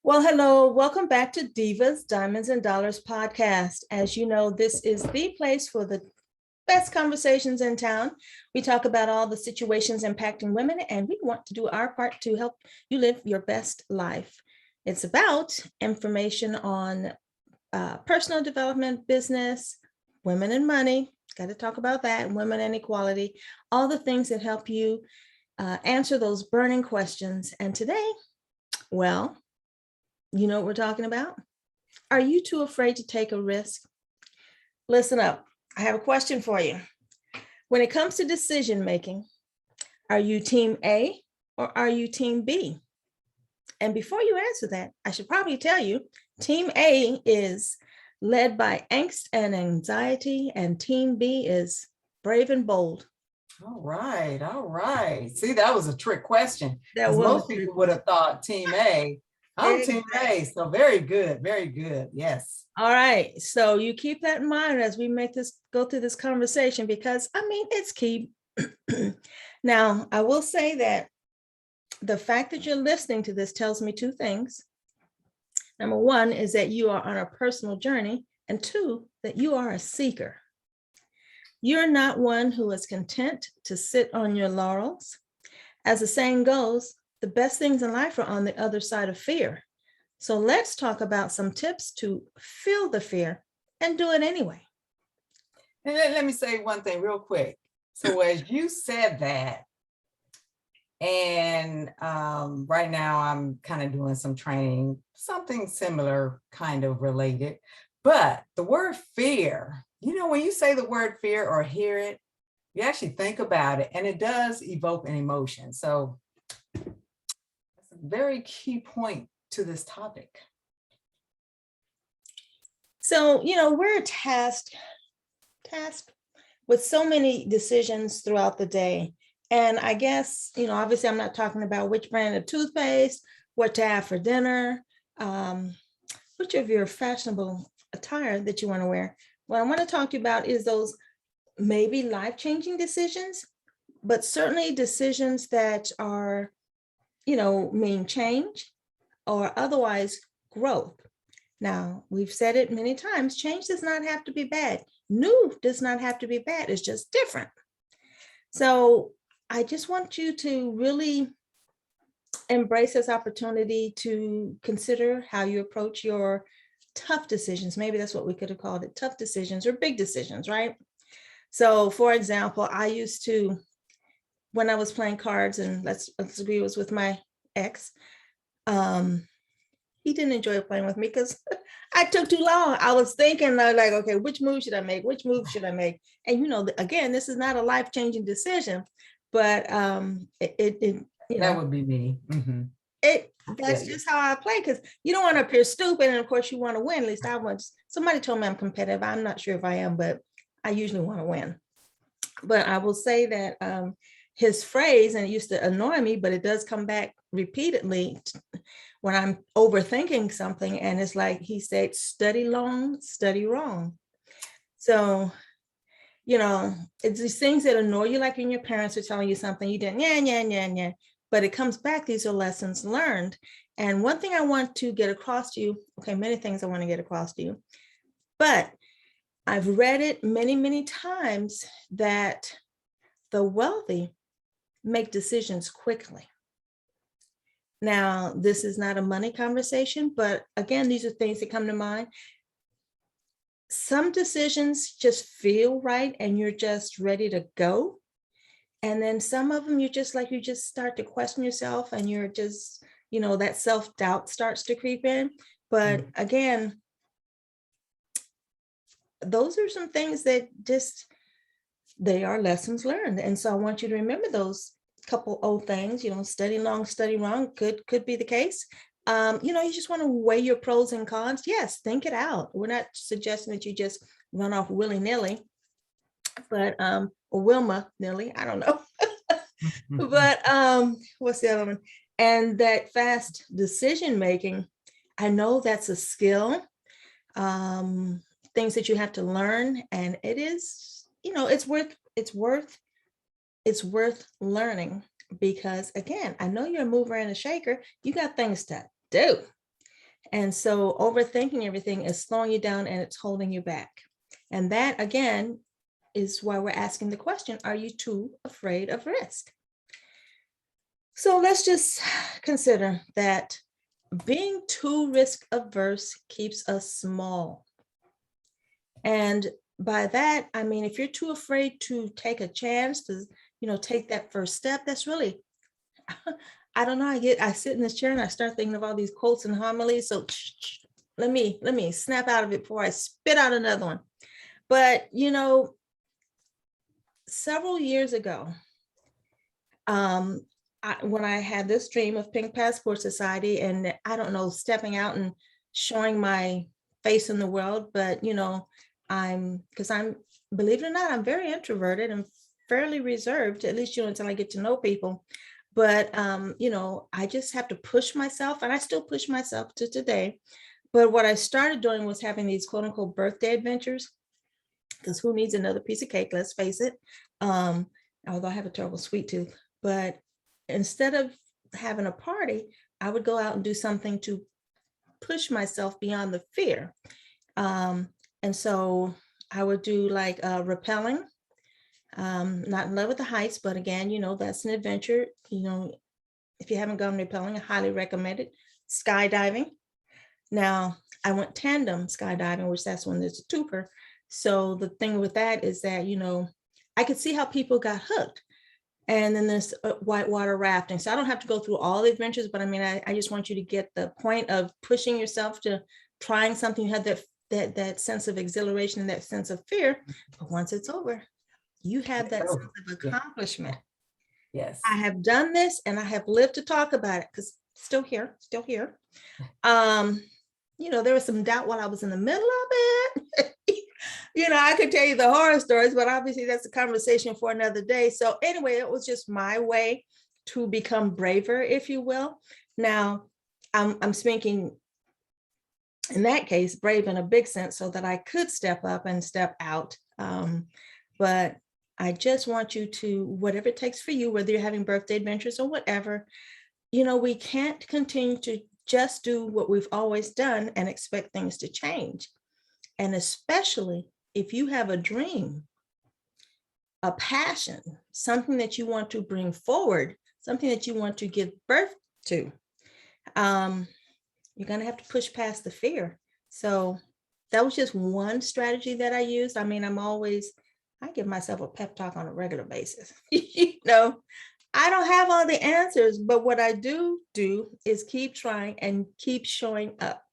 Well, hello. Welcome back to Divas, Diamonds, and Dollars podcast. As you know, this is the place for the best conversations in town. We talk about all the situations impacting women, and we want to do our part to help you live your best life. It's about information on personal development, business, women and money. Got to talk about that, and women and equality, all the things that help you answer those burning questions. And today, well, you know what we're talking about? Are you too afraid to take a risk? Listen up. I have a question for you. When it comes to decision making, are you team A or are you team B? And before you answer that, I should probably tell you, team A is led by angst and anxiety, and team B is brave and bold. All right, all right. See, that was a trick question That because was most people would have thought team A. I'm team A, so very good, very good. Yes. All right. So you keep that in mind as we go through this conversation, because I mean, it's key. Now, I will say that the fact that you're listening to this tells me two things. Number one is that you are on a personal journey, and two, that you are a seeker. You're not one who is content to sit on your laurels. As the saying goes, the best things in life are on the other side of fear. So let's talk about some tips to feel the fear and do it anyway. And let me say one thing real quick. So as you said that, and right now I'm kind of doing some training, something similar kind of related, but the word fear, when you say the word fear or hear it, you actually think about it and it does evoke an emotion. So that's a very key point to this topic. So, we're tasked with so many decisions throughout the day. And I guess, obviously I'm not talking about which brand of toothpaste, what to have for dinner, which of your fashionable attire that you want to wear. What I want to talk to you about is those maybe life-changing decisions, but certainly decisions that are, mean change or otherwise growth. Now, we've said it many times, change does not have to be bad. New does not have to be bad. It's just different. So I just want you to really embrace this opportunity to consider how you approach your tough decisions. Maybe that's what we could have called it, tough decisions or big decisions, right? So for example, I used to, when I was playing cards, and let's agree it was with my ex, he didn't enjoy playing with me because I took too long. I was thinking like, okay, which move should I make? Which move should I make? And again, this is not a life-changing decision, but that would be me. Mm-hmm. That's just how I play, because you don't want to appear stupid, and of course you want to win. At least I want. Somebody told me I'm competitive. I'm not sure if I am, but I usually want to win. But I will say that his phrase, and it used to annoy me, but it does come back repeatedly when I'm overthinking something, and it's like he said, study long, study wrong. So, it's these things that annoy you, like when your parents are telling you something, you didn't, yeah, but it comes back, these are lessons learned. And one thing I want to get across to you, okay, many things I want to get across to you, but I've read it many, many times that the wealthy make decisions quickly. Now, this is not a money conversation, but again, these are things that come to mind. Some decisions just feel right and you're just ready to go. And then some of them, you just start to question yourself, and you're just, that self-doubt starts to creep in. But again, those are some things that they are lessons learned. And so I want you to remember those couple old things, study long, study wrong, could be the case. You just want to weigh your pros and cons. Yes, think it out. We're not suggesting that you just run off willy-nilly, but or Wilma-nilly, I don't know. But what's the other one? And that fast decision making, I know that's a skill, things that you have to learn, and it is, it's worth learning, because again, I know you're a mover and a shaker. You got things to do. And so overthinking everything is slowing you down and it's holding you back. And that, again, is why we're asking the question, are you too afraid of risk? So let's just consider that being too risk averse keeps us small. And by that, I mean, if you're too afraid to take a chance to, take that first step, that's really, I don't know. I sit in this chair and I start thinking of all these quotes and homilies. So let me snap out of it before I spit out another one. But, several years ago, when I had this dream of Pink Passport Society, and I don't know, stepping out and showing my face in the world, but because I'm, believe it or not, I'm very introverted and fairly reserved, at least, until I get to know people. But I just have to push myself, and I still push myself to today. But what I started doing was having these quote unquote birthday adventures, because who needs another piece of cake? Let's face it. Although I have a terrible sweet tooth, but instead of having a party, I would go out and do something to push myself beyond the fear. And so I would do like rappelling, not in love with the heights, but again, that's an adventure. If you haven't gone rappelling, I highly recommend it. Skydiving. Now, I went tandem skydiving, which that's when there's a twofer. So the thing with that is that, I could see how people got hooked. And then there's whitewater rafting. So I don't have to go through all the adventures, but I mean, I just want you to get the point of pushing yourself to trying something. You had that sense of exhilaration and that sense of fear. But once it's over, you have that sense of accomplishment. Yes. I have done this and I have lived to talk about it, because still here. There was some doubt while I was in the middle of it. I could tell you the horror stories, but obviously that's a conversation for another day. So anyway, it was just my way to become braver, if you will. Now, I'm speaking in that case, brave in a big sense, so that I could step up and step out. But I just want you to, whatever it takes for you, whether you're having birthday adventures or whatever, we can't continue to just do what we've always done and expect things to change. And especially if you have a dream, a passion, something that you want to bring forward, something that you want to give birth to, you're going to have to push past the fear. So that was just one strategy that I used. I mean, I give myself a pep talk on a regular basis. I don't have all the answers, but what I do is keep trying and keep showing up.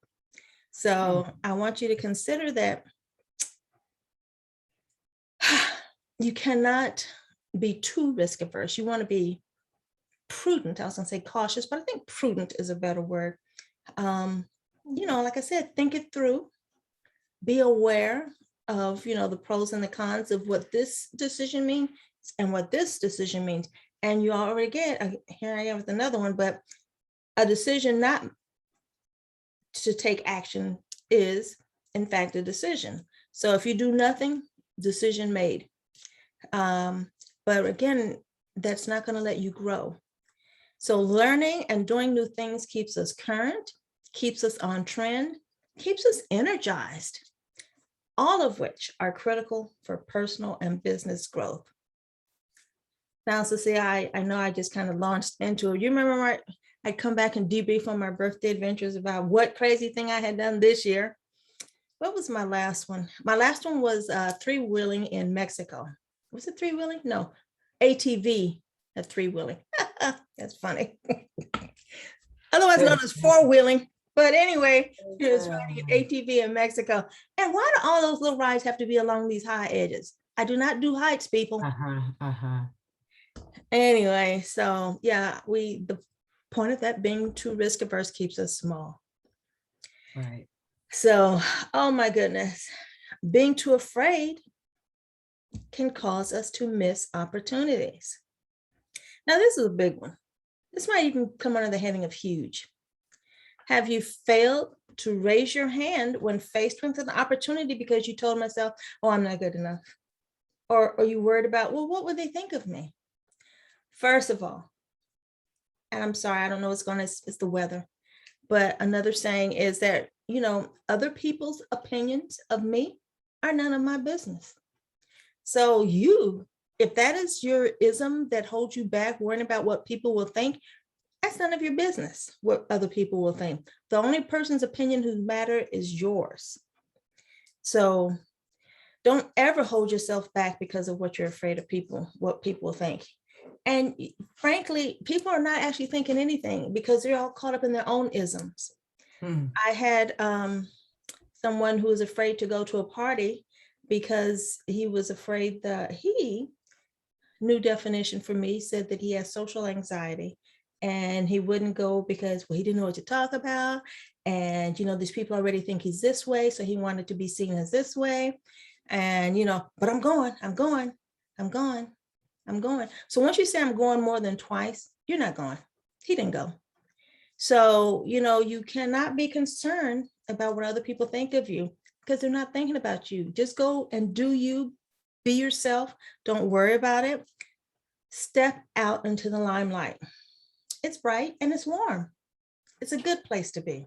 So I want you to consider that you cannot be too risk averse. You want to be prudent. I was going to say cautious, but I think prudent is a better word. Like I said, think it through, be aware of, the pros and the cons of what this decision means and what this decision means. And you already get, here I am with another one, but a decision not to take action is, in fact, a decision. So if you do nothing, decision made. But again, that's not going to let you grow. So learning and doing new things keeps us current, keeps us on trend, keeps us energized, all of which are critical for personal and business growth. Now, so see, I know I just kind of launched into it. You remember I'd come back and debrief on my birthday adventures about what crazy thing I had done this year. What was my last one? My last one was three-wheeling in Mexico. Was it three-wheeling? No, ATV at three-wheeling. That's funny. Otherwise known as four-wheeling. But anyway, it was riding an ATV in Mexico. And why do all those little rides have to be along these high edges? I do not do heights, people. Anyway, so yeah, the point of that being too risk averse keeps us small. Right. So, oh my goodness, being too afraid can cause us to miss opportunities. Now, this is a big one. This might even come under the heading of huge. Have you failed to raise your hand when faced with an opportunity because you told myself, oh, I'm not good enough? Or are you worried about, well, what would they think of me? First of all, and I'm sorry, I don't know what's it's the weather, But another saying is that, other people's opinions of me are none of my business. So if that is your ism that holds you back, worrying about what people will think, that's none of your business what other people will think. The only person's opinion who matter is yours. So don't ever hold yourself back because of what you're afraid of what people think. And frankly, people are not actually thinking anything because they're all caught up in their own isms. I had someone who was afraid to go to a party because he was afraid that new definition for me said that he has social anxiety and he wouldn't go because, well, he didn't know what to talk about. And, these people already think he's this way. So he wanted to be seen as this way. And, but I'm going. So once you say I'm going more than twice, you're not going. He didn't go. So, you cannot be concerned about what other people think of you because they're not thinking about you. Just go and do you, be yourself. Don't worry about it. Step out into the limelight. It's bright and it's warm. It's a good place to be.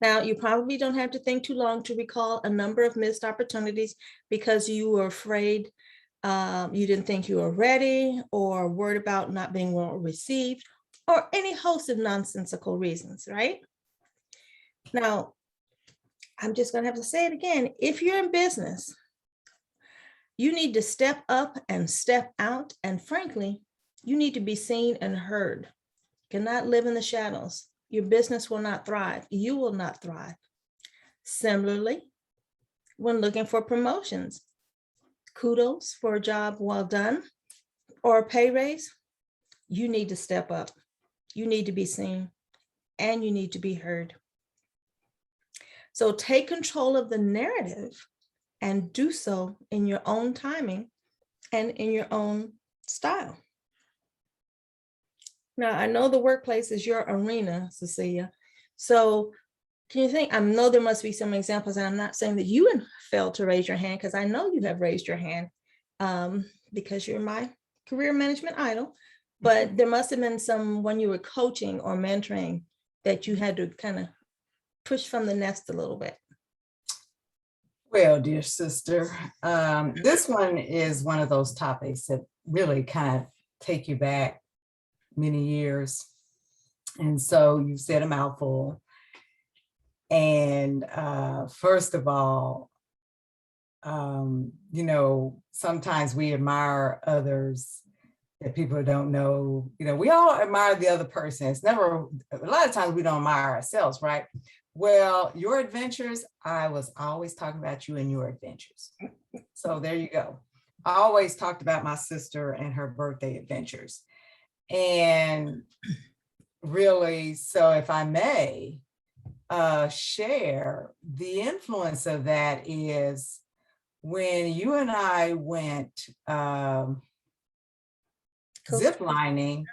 Now, you probably don't have to think too long to recall a number of missed opportunities because you were afraid, you didn't think you were ready, or worried about not being well received, or any host of nonsensical reasons, right? Now, I'm just going to have to say it again. If you're in business, you need to step up and step out. And frankly, you need to be seen and heard. You cannot live in the shadows. Your business will not thrive. You will not thrive. Similarly, when looking for promotions, kudos for a job well done or a pay raise, you need to step up. You need to be seen and you need to be heard. So take control of the narrative and do so in your own timing and in your own style. Now, I know the workplace is your arena, Cecilia. So can you think, I know there must be some examples, and I'm not saying that you failed to raise your hand because I know you have raised your hand because you're my career management idol, but there must have been some when you were coaching or mentoring that you had to kind of push from the nest a little bit. Well, dear sister, this one is one of those topics that really kind of take you back many years. And so you said a mouthful. And first of all, sometimes we admire others that people don't know. We all admire the other person. It's never, a lot of times we don't admire ourselves, right? Well, your adventures, I was always talking about you and your adventures. So there you go. I always talked about my sister and her birthday adventures. And really, so if I may share, the influence of that is when you and I went zip lining.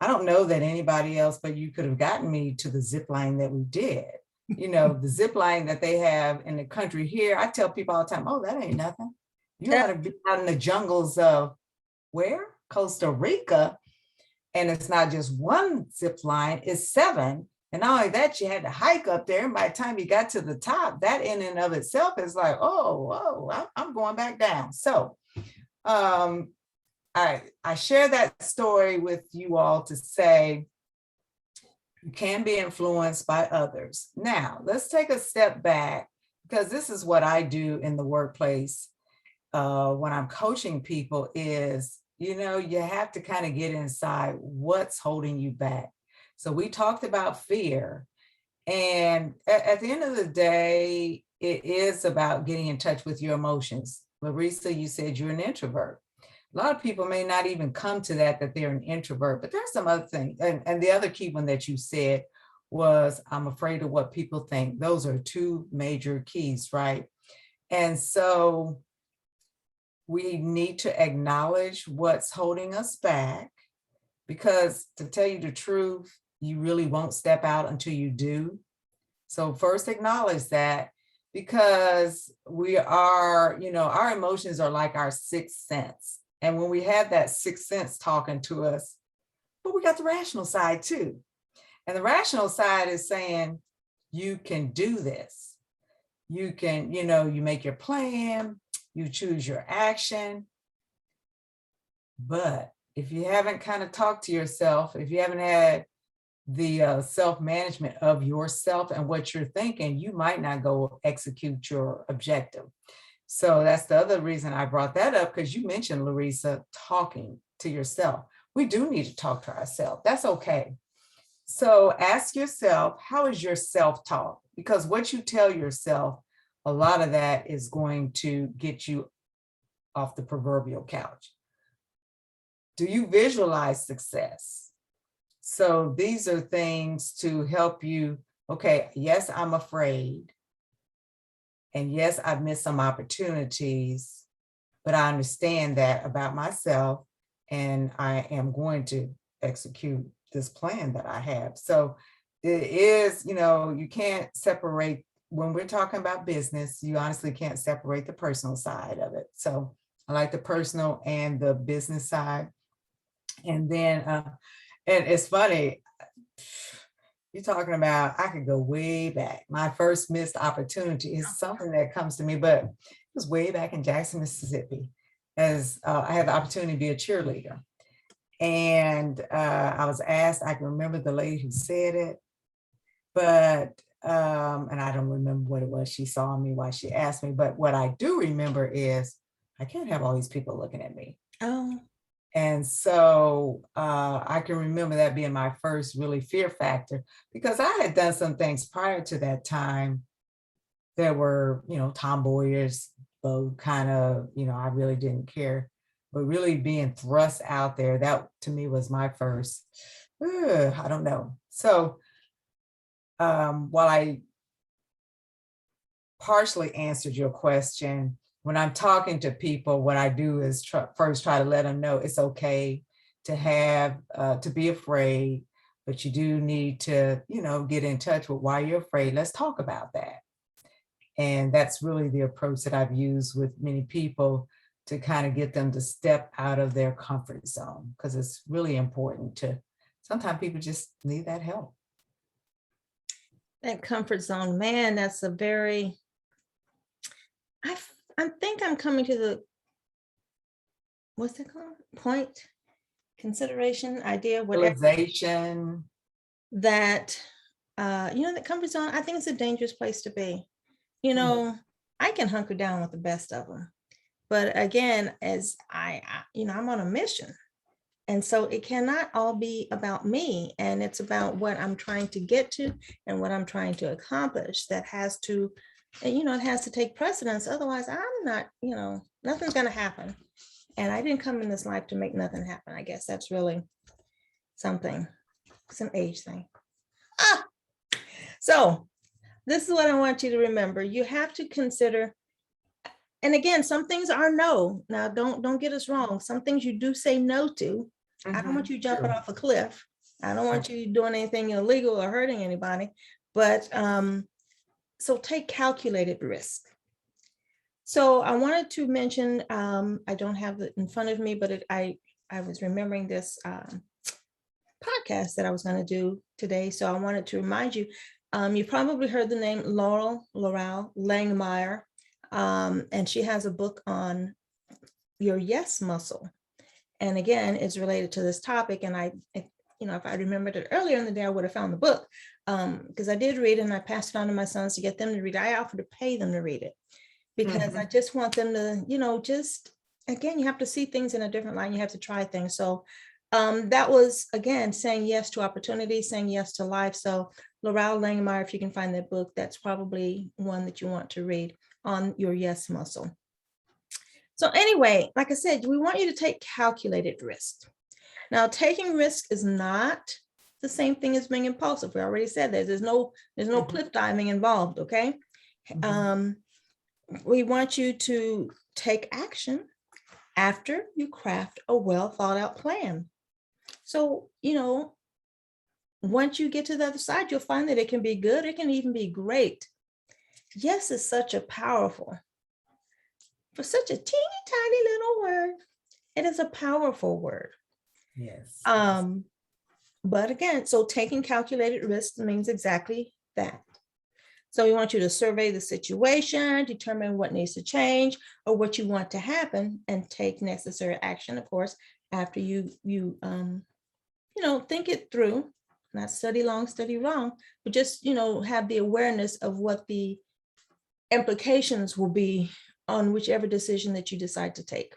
I don't know that anybody else, but you could have gotten me to the zip line that we did. The zip line that they have in the country here. I tell people all the time, oh, that ain't nothing. You got to be out in the jungles of where? Costa Rica. And it's not just one zip line, it's 7. And not only that, you had to hike up there. And by the time you got to the top, that in and of itself is like, I'm going back down. So I share that story with you all to say, you can be influenced by others. Now, let's take a step back, because this is what I do in the workplace when I'm coaching people is, you have to kind of get inside what's holding you back. So we talked about fear. And at the end of the day, it is about getting in touch with your emotions. Larisa, you said you're an introvert. A lot of people may not even come to that they're an introvert, but there's some other things. And the other key one that you said was, I'm afraid of what people think. Those are 2 major keys, right? And so we need to acknowledge what's holding us back, because to tell you the truth, you really won't step out until you do. So first acknowledge that, because we are, our emotions are like our 6th sense. And when we have that 6th sense talking to us, but we got the rational side too. And the rational side is saying, you can do this. You can, you make your plan, you choose your action. But if you haven't kind of talked to yourself, if you haven't had the self-management of yourself and what you're thinking, you might not go execute your objective. So that's the other reason I brought that up, because you mentioned, Larisa, talking to yourself. We do need to talk to ourselves. That's okay. So ask yourself, how is your self-talk? Because what you tell yourself, a lot of that is going to get you off the proverbial couch. Do you visualize success? So these are things to help you. Okay, yes, I'm afraid. And yes, I've missed some opportunities, but I understand that about myself, and I am going to execute this plan that I have. So it is, you can't separate, when we're talking about business, you honestly can't separate the personal side of it. So I like the personal and the business side. And then, and it's funny, you're talking about, I could go way back. My first missed opportunity is something that comes to me, but it was way back in Jackson, Mississippi, as I had the opportunity to be a cheerleader. And I was asked, I can remember the lady who said it, but, and I don't remember what it was. She saw me while she asked me, but what I do remember is I can't have all these people looking at me. Oh. And so I can remember that being my first really fear factor, because I had done some things prior to that time that were, tomboyish, but kind of, I really didn't care. But really being thrust out there, that to me was my first, I don't know. So while I partially answered your question, when I'm talking to people, what I do is first try to let them know it's okay to have, to be afraid, but you do need to, get in touch with why you're afraid. Let's talk about that. And that's really the approach that I've used with many people to kind of get them to step out of their comfort zone, because it's really important to, sometimes people just need that help. That comfort zone, man, that's a very, I think I'm coming to the, what's it called? Point, consideration, idea, whatever. Realization. That, that comfort zone, I think it's a dangerous place to be. I can hunker down with the best of them. But again, as I'm on a mission. And so it cannot all be about me. And it's about what I'm trying to get to and what I'm trying to accomplish. That has to, it has to take precedence. Otherwise, I'm not, nothing's going to happen. And I didn't come in this life to make nothing happen. I guess that's really something. It's an age thing. So this is what I want you to remember. You have to consider, and again, some things are no. Now, don't get us wrong. Some things you do say no to. I don't want you jumping off a cliff. I don't want you doing anything illegal or hurting anybody. But so take calculated risk. So I wanted to mention, I don't have it in front of me, but I was remembering this podcast that I was going to do today. So I wanted to remind you, you probably heard the name Laurel Langmeyer. And she has a book on your yes muscle. And again, it's related to this topic. And if I remembered it earlier in the day, I would have found the book, because I did read it and I passed it on to my sons to get them to read it. I offered to pay them to read it because I just want them to, just, again, you have to see things in a different light. You have to try things. So that was, again, saying yes to opportunity, saying yes to life. So Laurel Langmeyer, if you can find that book, that's probably one that you want to read on your yes muscle. So anyway, like I said, we want you to take calculated risk. Now, taking risk is not the same thing as being impulsive. We already said that there's no cliff diving involved. Okay. We want you to take action after you craft a well thought out plan. So, once you get to the other side, you'll find that it can be good. It can even be great. Yes is such a powerful, for such a teeny tiny little word, it is a powerful word. Yes. But again, so taking calculated risks means exactly that. So we want you to survey the situation, determine what needs to change or what you want to happen, and take necessary action, of course, after you think it through. Not study long, study wrong, but just have the awareness of what the implications will be on whichever decision that you decide to take.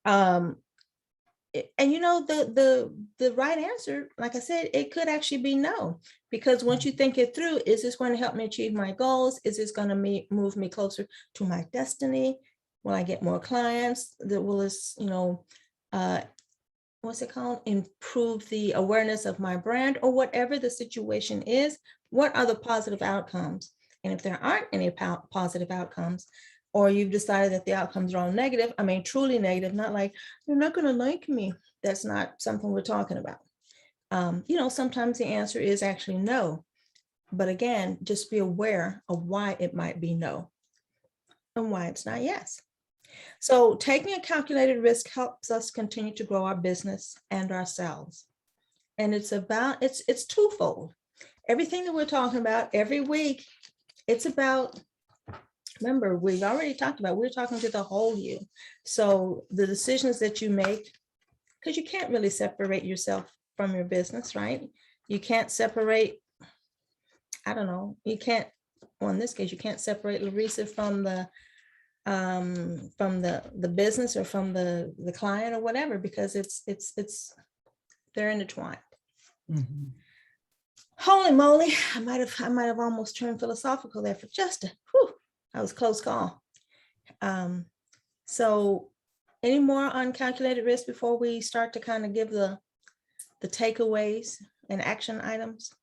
And the right answer, like I said, it could actually be no, because once you think it through, is this going to help me achieve my goals? Is this going to move me closer to my destiny? Will I get more clients? That will this, what's it called? Improve the awareness of my brand, or whatever the situation is. What are the positive outcomes? And if there aren't any positive outcomes, or you've decided that the outcomes are all negative, I mean, truly negative, not like, you're not going to like me. That's not something we're talking about. Sometimes the answer is actually no. But again, just be aware of why it might be no and why it's not yes. So taking a calculated risk helps us continue to grow our business and ourselves. And it's twofold. Everything that we're talking about every week, it's about, remember, we've already talked about, we're talking to the whole you. So the decisions that you make, because you can't really separate yourself from your business, right? You can't separate, I don't know, you can't, well, in this case, you can't separate Larisa from the business or from the client or whatever, because they're intertwined. Mm-hmm. Holy moly, I might have almost turned philosophical there for just that was a close call. So any more on calculated risk before we start to kind of give the takeaways and action items?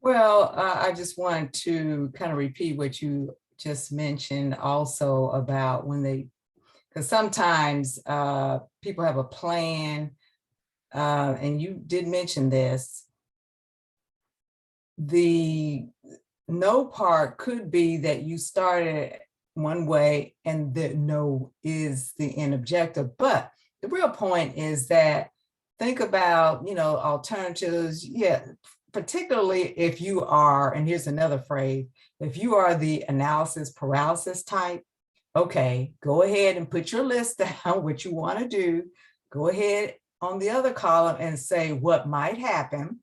Well, I just want to kind of repeat what you just mentioned also about because sometimes people have a plan, and you did mention this. The no part could be that you started one way and the no is the end objective. But the real point is that think about, alternatives. Yeah, particularly if you are, and here's another phrase, if you are the analysis paralysis type, okay, go ahead and put your list down, what you want to do. Go ahead on the other column and say what might happen.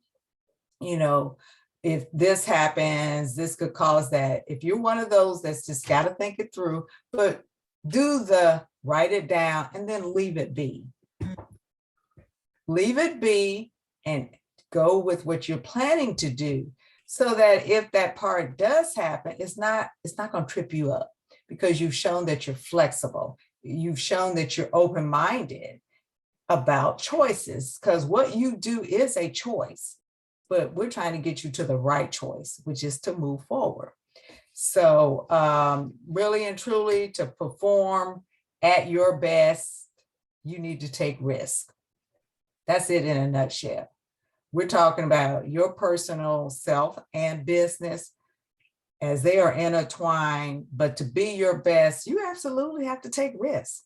If this happens, this could cause that. If you're one of those that's just got to think it through, but write it down and then leave it be. Leave it be and go with what you're planning to do, so that if that part does happen, it's not going to trip you up, because you've shown that you're flexible. You've shown that you're open-minded about choices, because what you do is a choice. But we're trying to get you to the right choice, which is to move forward. So really and truly, to perform at your best, you need to take risk. That's it in a nutshell. We're talking about your personal self and business as they are intertwined. But to be your best, you absolutely have to take risks.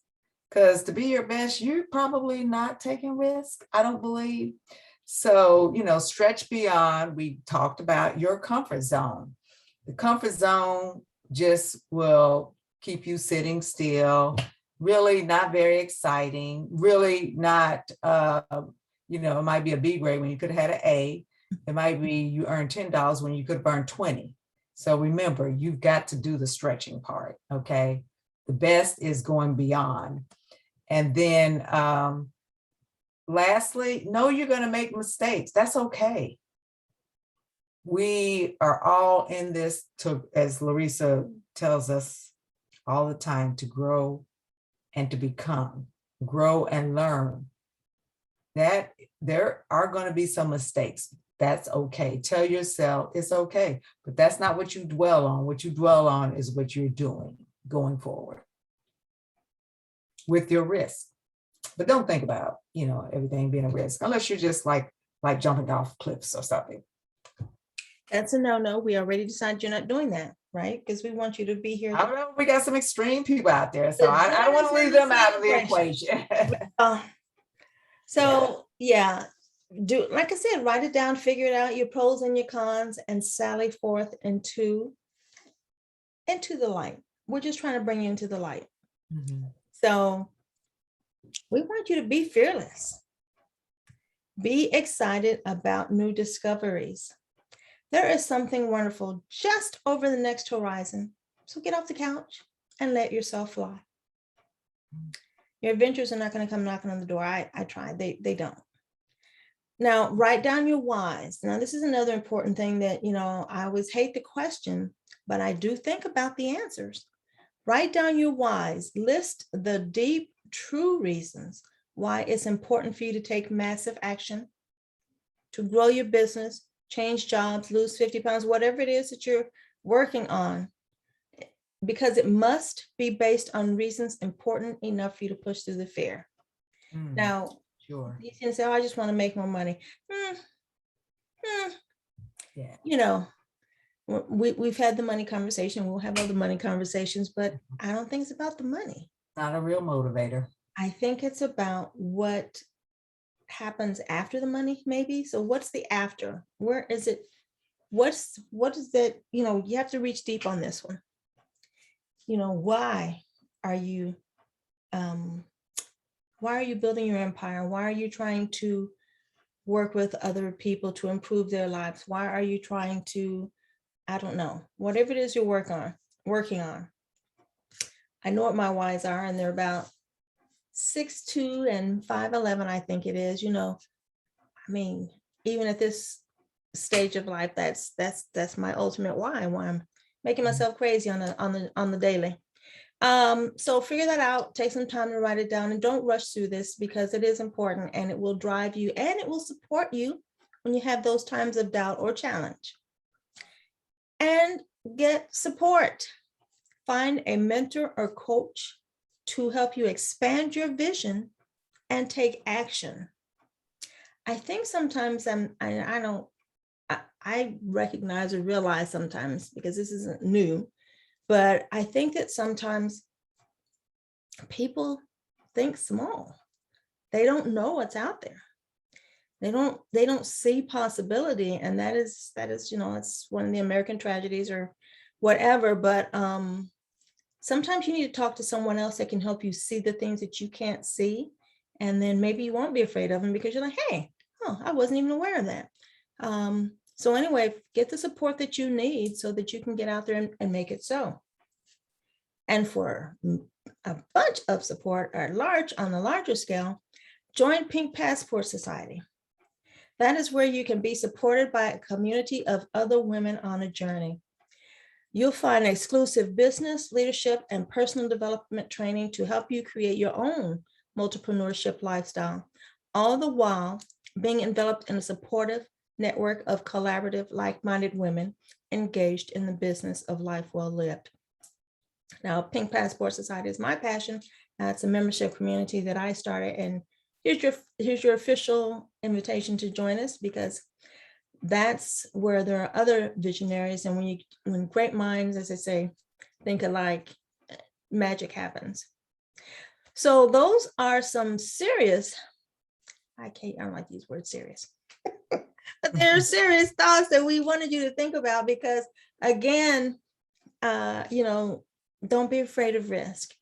Because to be your best, you're probably not taking risk, I don't believe. So, stretch beyond. We talked about your comfort zone. The comfort zone just will keep you sitting still, really not very exciting, really not, it might be a B grade when you could have had an A. It might be you earned $10 when you could have earned 20. So remember, you've got to do the stretching part, okay? The best is going beyond. And then, lastly, know you're going to make mistakes. That's okay. We are all in this as Larisa tells us all the time, to grow and to become, grow and learn. That there are going to be some mistakes. That's okay. Tell yourself it's okay, but that's not what you dwell on. What you dwell on is what you're doing going forward with your risk. But don't think about, everything being a risk, unless you're just like jumping off cliffs or something. That's a no. We already decided you're not doing that, right? Because we want you to be here. I don't know. We got some extreme people out there, so I don't want to leave them out of the equation. Yeah. do, like I said, write it down, figure it out, your pros and your cons, and sally forth into the light. We're just trying to bring you into the light. Mhm. So we want you to be fearless. Be excited about new discoveries. There is something wonderful just over the next horizon. So get off the couch and let yourself fly. Your adventures are not going to come knocking on the door. I tried. They don't. Now, write down your whys. Now, this is another important thing that, I always hate the question, but I do think about the answers. Write down your whys. List the deep, true reasons why it's important for you to take massive action, to grow your business, change jobs, lose 50 pounds, whatever it is that you're working on, because it must be based on reasons important enough for you to push through the fear. Now, Sure. you can say, oh, I just want to make more money. Yeah. We've had the money conversation. We'll have other money conversations, but I don't think it's about the money. Not a real motivator. I think it's about what happens after the money, maybe. So what's the after? Where is it? What is that? You have to reach deep on this one. Why are you building your empire? Why are you trying to work with other people to improve their lives? Why are you trying to, I don't know, whatever it is you're working on. I know what my whys are, and they're about 6'2" and 5'11", I think it is. Even at this stage of life, that's my ultimate why I'm making myself crazy on the daily. So figure that out, take some time to write it down, and don't rush through this, because it is important, and it will drive you and it will support you when you have those times of doubt or challenge. And get support. Find a mentor or coach to help you expand your vision and take action. I think sometimes I recognize or realize sometimes, because this isn't new, but I think that sometimes people think small. They don't know what's out there. They don't see possibility. And that is, it's one of the American tragedies or whatever. But sometimes you need to talk to someone else that can help you see the things that you can't see. And then maybe you won't be afraid of them, because you're like, hey, I wasn't even aware of that. So anyway, get the support that you need so that you can get out there and make it so. And for a bunch of support on a larger scale, join Pink Passport Society. That is where you can be supported by a community of other women on a journey. You'll find exclusive business, leadership, and personal development training to help you create your own multipreneurship lifestyle, all the while being enveloped in a supportive network of collaborative, like-minded women engaged in the business of life well lived. Now, Pink Passport Society is my passion. It's a membership community that I started, and here's your official invitation to join us, because that's where there are other visionaries, and when great minds, as I say, think alike, magic happens. So those are some serious, I don't like these words, serious, but they're serious thoughts that we wanted you to think about, because again, don't be afraid of risk.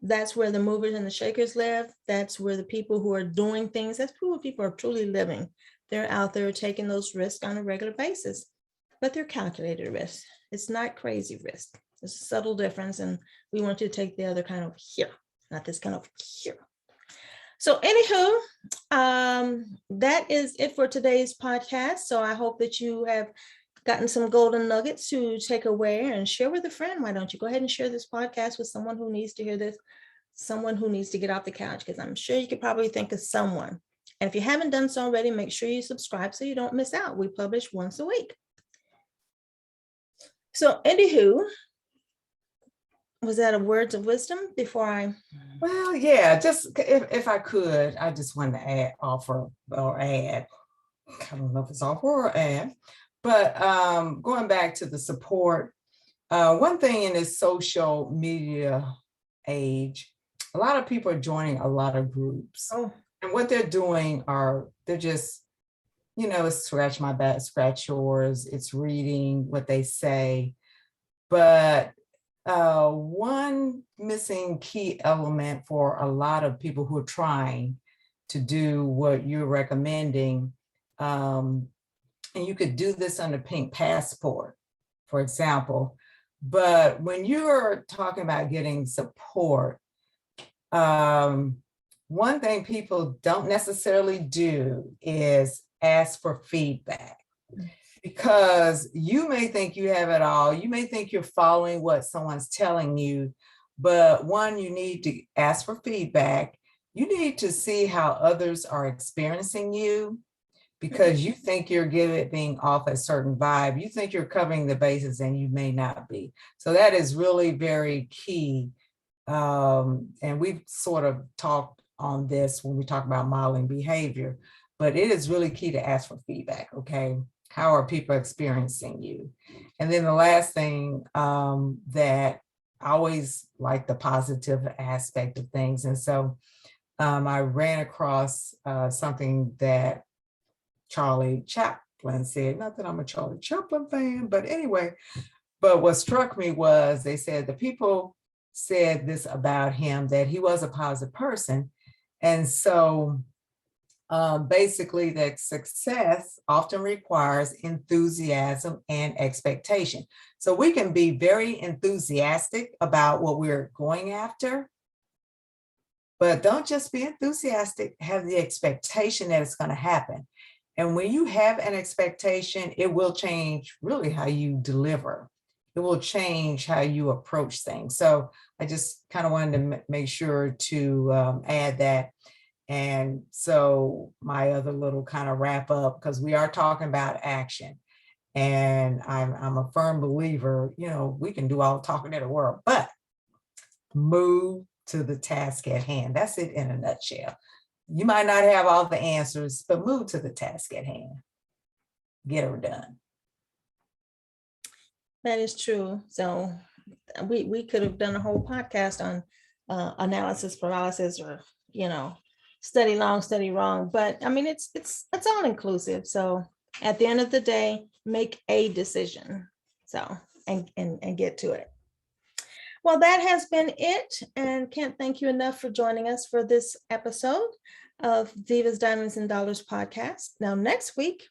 That's where the movers and the shakers live. That's where the people who are doing things, that's who people are truly living. They're out there taking those risks on a regular basis, but they're calculated risks. It's not crazy risk. There's a subtle difference, and we want you to take the other kind of here, not this kind of here. So anywho, that is it for today's podcast. So I hope that you have gotten some golden nuggets to take away and share with a friend. Why don't you go ahead and share this podcast with someone who needs to hear this, someone who needs to get off the couch, because I'm sure you could probably think of someone. And if you haven't done so already, make sure you subscribe so you don't miss out. We publish once a week. So anywho, was that a words of wisdom before I? Well, yeah, just if I could, I just wanted to offer or add, I don't know if it's offer or add, but going back to the support, one thing in this social media age, a lot of people are joining a lot of groups. Oh. And what they're doing they're just, it's scratch my back, scratch yours. It's reading what they say. But one missing key element for a lot of people who are trying to do what you're recommending, and you could do this on a pink passport, for example. But when you're talking about getting support, one thing people don't necessarily do is ask for feedback, because you may think you have it all. You may think you're following what someone's telling you, but one, you need to ask for feedback. You need to see how others are experiencing you, because you think you're being off a certain vibe. You think you're covering the bases and you may not be. So that is really very key. And we've sort of talked on this when we talk about modeling behavior, but it is really key to ask for feedback, okay? How are people experiencing you? And then the last thing, that I always like the positive aspect of things. And so I ran across something that Charlie Chaplin said, not that I'm a Charlie Chaplin fan, but anyway, but what struck me was they said the people said this about him, that he was a positive person. And so basically that success often requires enthusiasm and expectation. So we can be very enthusiastic about what we're going after, but don't just be enthusiastic, have the expectation that it's going to happen. And when you have an expectation, it will change really how you deliver. It will change how you approach things. So I just kind of wanted to make sure to add that. And so my other little kind of wrap up, because we are talking about action. And I'm a firm believer, we can do all the talking in the world, but move to the task at hand. That's it in a nutshell. You might not have all the answers, but move to the task at hand. Get her done. That is true. So we could have done a whole podcast on analysis paralysis, or study long, study wrong. But I mean, it's all inclusive. So at the end of the day, make a decision. So and get to it. Well, that has been it, and can't thank you enough for joining us for this episode of Divas, Diamonds, and Dollars podcast. Now, next week,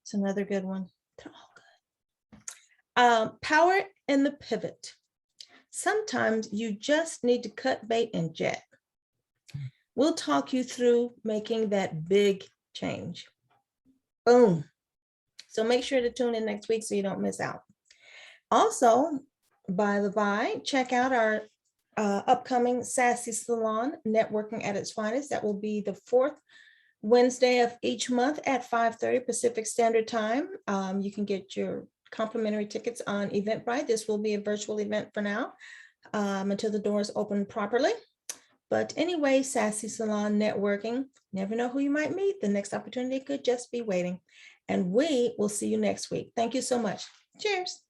it's another good one. They're all good. Power in the pivot. Sometimes you just need to cut bait and jet. We'll talk you through making that big change. Boom. So make sure to tune in next week so you don't miss out. Also, by the by, check out our upcoming Sassy Salon, Networking at its Finest. That will be the fourth Wednesday of each month at 5:30 Pacific Standard Time. You can get your complimentary tickets on Eventbrite. This will be a virtual event for now until the doors open properly. But anyway, Sassy Salon Networking, never know who you might meet. The next opportunity could just be waiting. And we will see you next week. Thank you so much. Cheers.